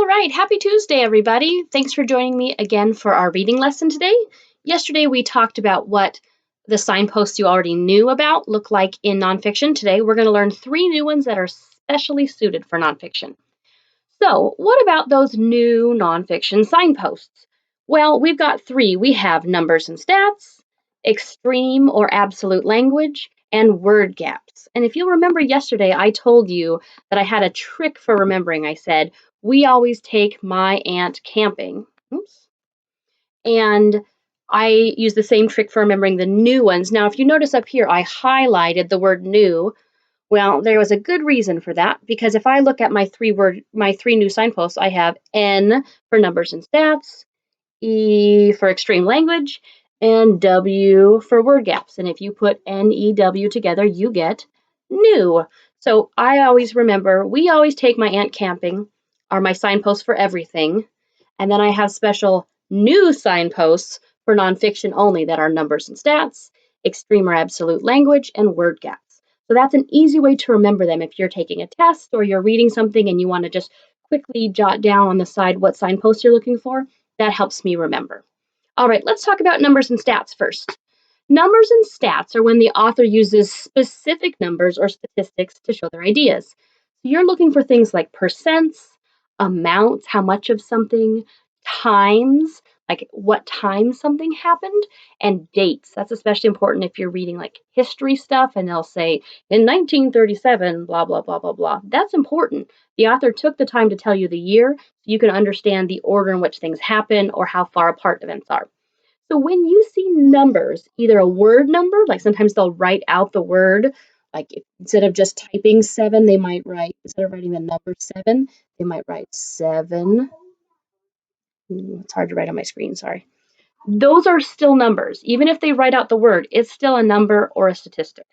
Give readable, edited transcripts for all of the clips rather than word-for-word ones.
All right, happy Tuesday, everybody. Thanks for joining me again for our reading lesson today. Yesterday, we talked about what the signposts you already knew about look like in nonfiction. Today, we're going to learn 3 new ones that are specially suited for nonfiction. So, what about those new nonfiction signposts? Well, we've got 3. We have numbers and stats, extreme or absolute language, and word gaps. And if you'll remember yesterday, I told you that I had a trick for remembering. I said, we always take my aunt camping. Oops. And I use the same trick for remembering the new ones. Now, if you notice up here, I highlighted the word new. Well, there was a good reason for that, because if I look at my 3 new signposts, I have N for numbers and stats, E for extreme language, and W for word gaps. And if you put N, E, W together, you get new. So I always remember, we always take my aunt camping are my signposts for everything. And then I have special new signposts for nonfiction only that are numbers and stats, extreme or absolute language, and word gaps. So that's an easy way to remember them if you're taking a test or you're reading something and you want to just quickly jot down on the side what signpost you're looking for. That helps me remember. All right, let's talk about numbers and stats first. Numbers and stats are when the author uses specific numbers or statistics to show their ideas. So you're looking for things like percents, amounts, how much of something, times, like what time something happened, and dates. That's especially important if you're reading like history stuff and they'll say in 1937, blah, blah, blah, blah, blah. That's important. The author took the time to tell you the year so you can understand the order in which things happen or how far apart events are. So when you see numbers, either a word number, like sometimes they'll write out the word, like instead of just typing 7, they might write, instead of writing the number 7, they might write 7. It's hard to write on my screen, sorry. Those are still numbers. Even if they write out the word, it's still a number or a statistic.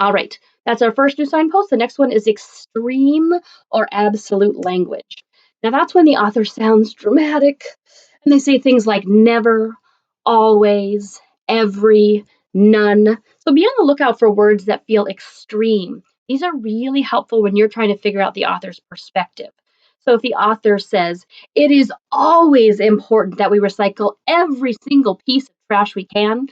All right, that's our first new signpost. The next one is extreme or absolute language. Now that's when the author sounds dramatic and they say things like never, always, every, none. So be on the lookout for words that feel extreme. These are really helpful when you're trying to figure out the author's perspective. So if the author says, it is always important that we recycle every single piece of trash we can,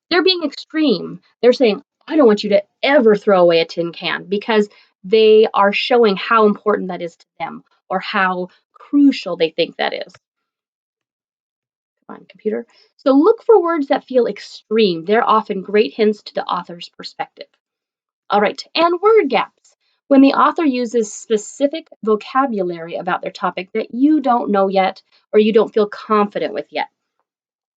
they're being extreme. They're saying, I don't want you to ever throw away a tin can, because they are showing how important that is to them or how crucial they think that is. Come on, computer. So look for words that feel extreme. They're often great hints to the author's perspective. All right, and word gaps. When the author uses specific vocabulary about their topic that you don't know yet or you don't feel confident with yet.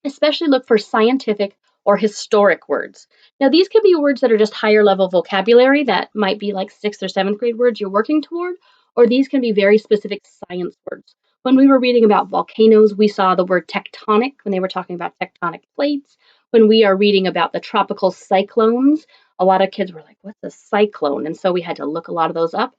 Especially look for scientific or historic words. Now, these can be words that are just higher level vocabulary that might be like 6th or 7th grade words you're working toward, or these can be very specific science words. When we were reading about volcanoes, we saw the word tectonic when they were talking about tectonic plates. When we are reading about the tropical cyclones, a lot of kids were like, what's a cyclone? And so we had to look a lot of those up.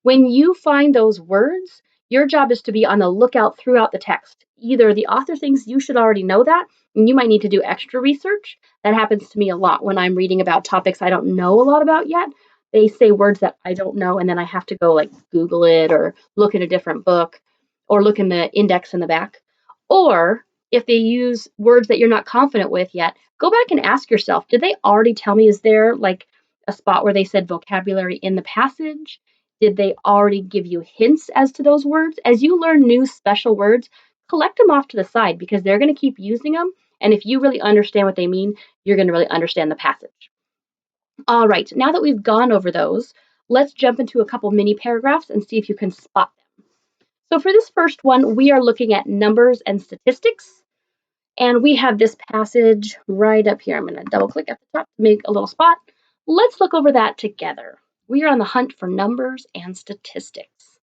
When you find those words, your job is to be on the lookout throughout the text. Either the author thinks you should already know that, and you might need to do extra research. That happens to me a lot when I'm reading about topics I don't know a lot about yet. They say words that I don't know, and then I have to go like Google it or look in a different book or look in the index in the back. Or if they use words that you're not confident with yet, go back and ask yourself, did they already tell me? Is there like a spot where they said vocabulary in the passage? Did they already give you hints as to those words? As you learn new special words, collect them off to the side because they're going to keep using them. And if you really understand what they mean, you're going to really understand the passage. All right, now that we've gone over those, let's jump into a couple mini paragraphs and see if you can spot them. So for this first one, we are looking at numbers and statistics. And we have this passage right up here. I'm going to double click at the top to make a little spot. Let's look over that together. We are on the hunt for numbers and statistics.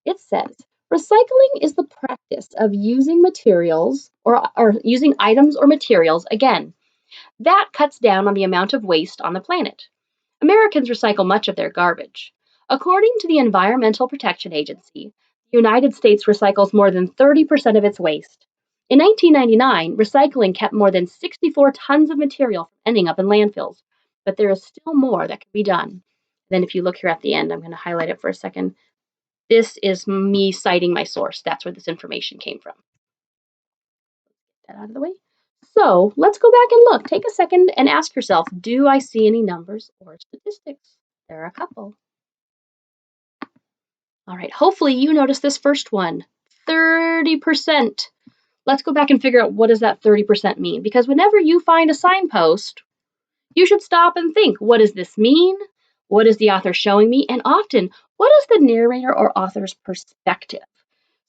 It says, recycling is the practice of using materials or using items or materials again. That cuts down on the amount of waste on the planet. Americans recycle much of their garbage. According to the Environmental Protection Agency, the United States recycles more than 30% of its waste. In 1999, recycling kept more than 64 tons of material from ending up in landfills, but there is still more that can be done. Then if you look here at the end, I'm going to highlight it for a second. This is me citing my source. That's where this information came from. Get that out of the way. So let's go back and look. Take a second and ask yourself, do I see any numbers or statistics? There are a couple. All right, hopefully you noticed this first one, 30%. Let's go back and figure out what does that 30% mean? Because whenever you find a signpost, you should stop and think, what does this mean? What is the author showing me? And often, what is the narrator or author's perspective?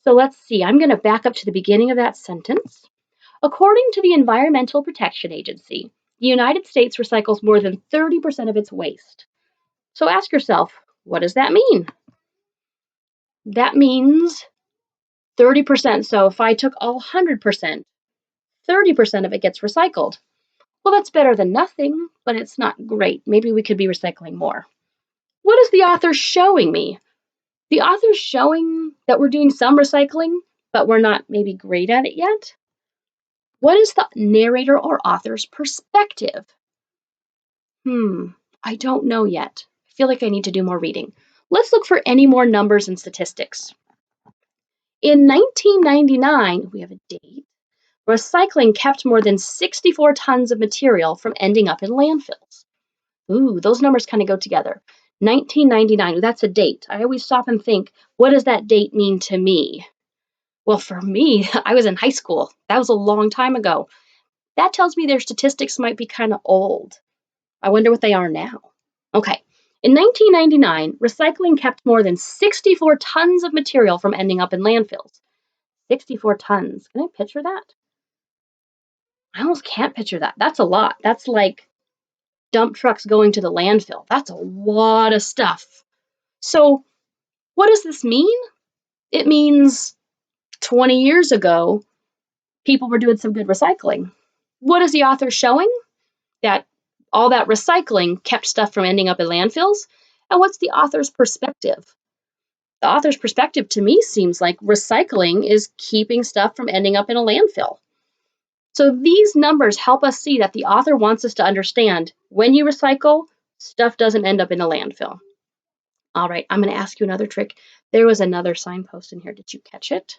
So let's see, I'm going to back up to the beginning of that sentence. According to the Environmental Protection Agency, the United States recycles more than 30% of its waste. So ask yourself, what does that mean? That means 30%. So if I took all 100%, 30% of it gets recycled. Well, that's better than nothing, but it's not great. Maybe we could be recycling more. What is the author showing me? The author's showing that we're doing some recycling, but we're not maybe great at it yet. What is the narrator or author's perspective? I don't know yet. I feel like I need to do more reading. Let's look for any more numbers and statistics. In 1999, we have a date, recycling kept more than 64 tons of material from ending up in landfills. Ooh, those numbers kind of go together. 1999, that's a date. I always stop and think, what does that date mean to me? Well, for me, I was in high school. That was a long time ago. That tells me their statistics might be kind of old. I wonder what they are now. Okay. In 1999, recycling kept more than 64 tons of material from ending up in landfills. 64 tons. Can I picture that? I almost can't picture that. That's a lot. That's like dump trucks going to the landfill. That's a lot of stuff. So, what does this mean? It means 20 years ago, people were doing some good recycling. What is the author showing? That all that recycling kept stuff from ending up in landfills? And what's the author's perspective? The author's perspective to me seems like recycling is keeping stuff from ending up in a landfill. So these numbers help us see that the author wants us to understand when you recycle, stuff doesn't end up in a landfill. All right, I'm going to ask you another trick. There was another signpost in here. Did you catch it?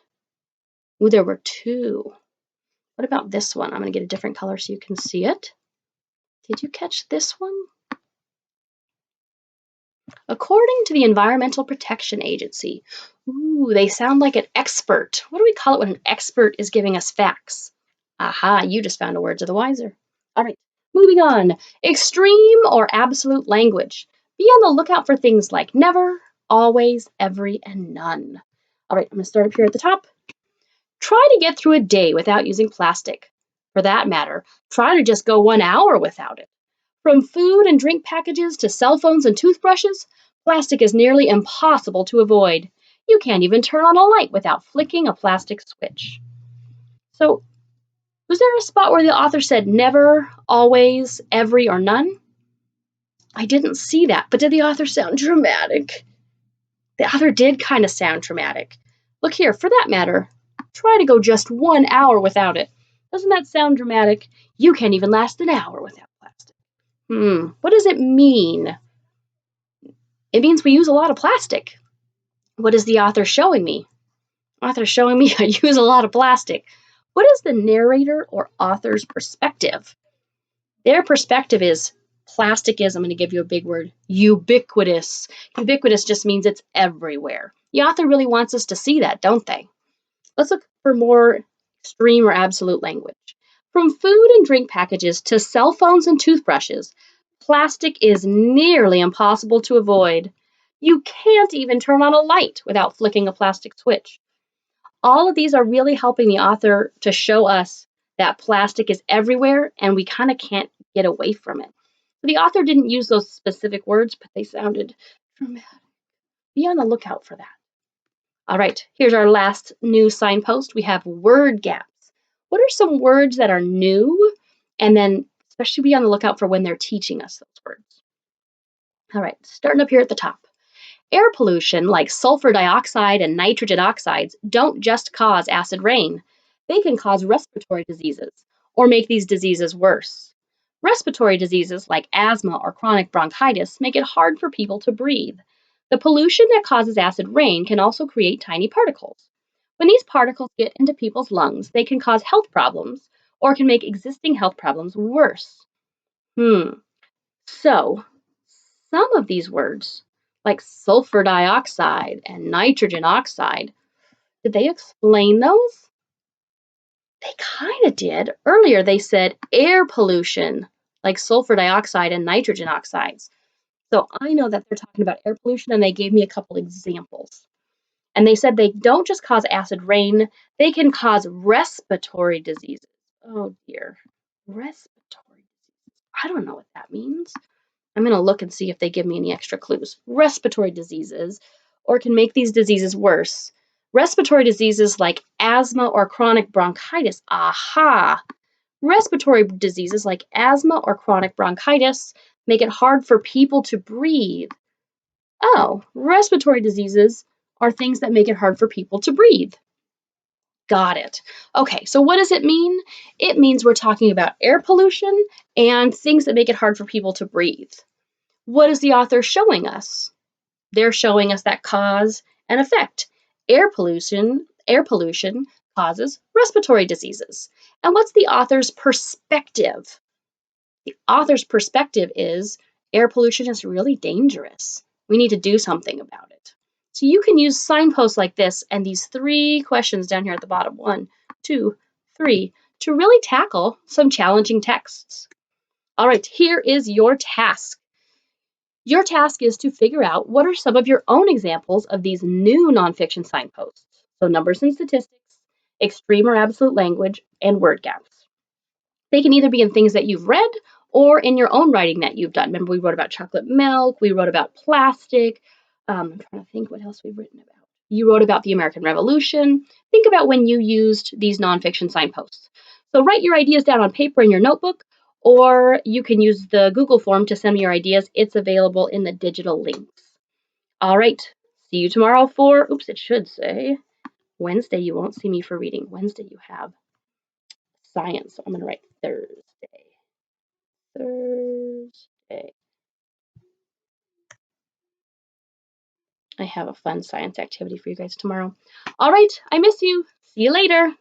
Ooh, there were two. What about this one? I'm going to get a different color so you can see it. Did you catch this one? According to the Environmental Protection Agency. Ooh, they sound like an expert. What do we call it when an expert is giving us facts? Aha, you just found a word to the wiser. All right, moving on. Extreme or absolute language. Be on the lookout for things like never, always, every, and none. All right, I'm going to start up here at the top. Try to get through a day without using plastic. For that matter, try to just go 1 hour without it. From food and drink packages to cell phones and toothbrushes, plastic is nearly impossible to avoid. You can't even turn on a light without flicking a plastic switch. So, was there a spot where the author said never, always, every, or none? I didn't see that, but did the author sound dramatic? The author did kind of sound dramatic. Look here, for that matter, try to go just 1 hour without it. Doesn't that sound dramatic? You can't even last an hour without plastic. What does it mean? It means we use a lot of plastic. What is the author showing me? Author's showing me I use a lot of plastic. What is the narrator or author's perspective? Their perspective is plastic is, I'm going to give you a big word, ubiquitous. Ubiquitous just means it's everywhere. The author really wants us to see that, don't they? Let's look for more extreme or absolute language. From food and drink packages to cell phones and toothbrushes, plastic is nearly impossible to avoid. You can't even turn on a light without flicking a plastic switch. All of these are really helping the author to show us that plastic is everywhere and we kind of can't get away from it. The author didn't use those specific words, but they sounded dramatic. Be on the lookout for that. All right, here's our last new signpost. We have word gaps. What are some words that are new? And then especially be on the lookout for when they're teaching us those words. All right, starting up here at the top. Air pollution, like sulfur dioxide and nitrogen oxides, don't just cause acid rain. They can cause respiratory diseases or make these diseases worse. Respiratory diseases like asthma or chronic bronchitis make it hard for people to breathe. The pollution that causes acid rain can also create tiny particles. When these particles get into people's lungs, they can cause health problems or can make existing health problems worse. So, some of these words, like sulfur dioxide and nitrogen oxide, did they explain those? They kind of did. Earlier, they said air pollution, like sulfur dioxide and nitrogen oxides. So I know that they're talking about air pollution, and they gave me a couple examples. And they said they don't just cause acid rain, they can cause respiratory diseases. Oh dear. Respiratory diseases. I don't know what that means. I'm going to look and see if they give me any extra clues. Respiratory diseases, or can make these diseases worse. Respiratory diseases like asthma or chronic bronchitis. Aha! Respiratory diseases like asthma or chronic bronchitis make it hard for people to breathe. Oh, respiratory diseases are things that make it hard for people to breathe. Got it. Okay, so what does it mean? It means we're talking about air pollution and things that make it hard for people to breathe. What is the author showing us? They're showing us that cause and effect. Air pollution causes respiratory diseases. And what's the author's perspective? The author's perspective is air pollution is really dangerous. We need to do something about it. So you can use signposts like this and these 3 questions down here at the bottom, 1, 2, 3, to really tackle some challenging texts. All right, here is your task. Your task is to figure out what are some of your own examples of these new nonfiction signposts. So numbers and statistics, extreme or absolute language, and word gaps. They can either be in things that you've read or in your own writing that you've done. Remember, we wrote about chocolate milk, we wrote about plastic. I'm trying to think what else we've written about. You wrote about the American Revolution. Think about when you used these nonfiction signposts. So write your ideas down on paper in your notebook, or you can use the Google form to send me your ideas. It's available in the digital links. All right, see you tomorrow for, it should say Wednesday. You won't see me for reading. Wednesday you have science. So I'm going to write Thursday. I have a fun science activity for you guys tomorrow. All right, I miss you. See you later.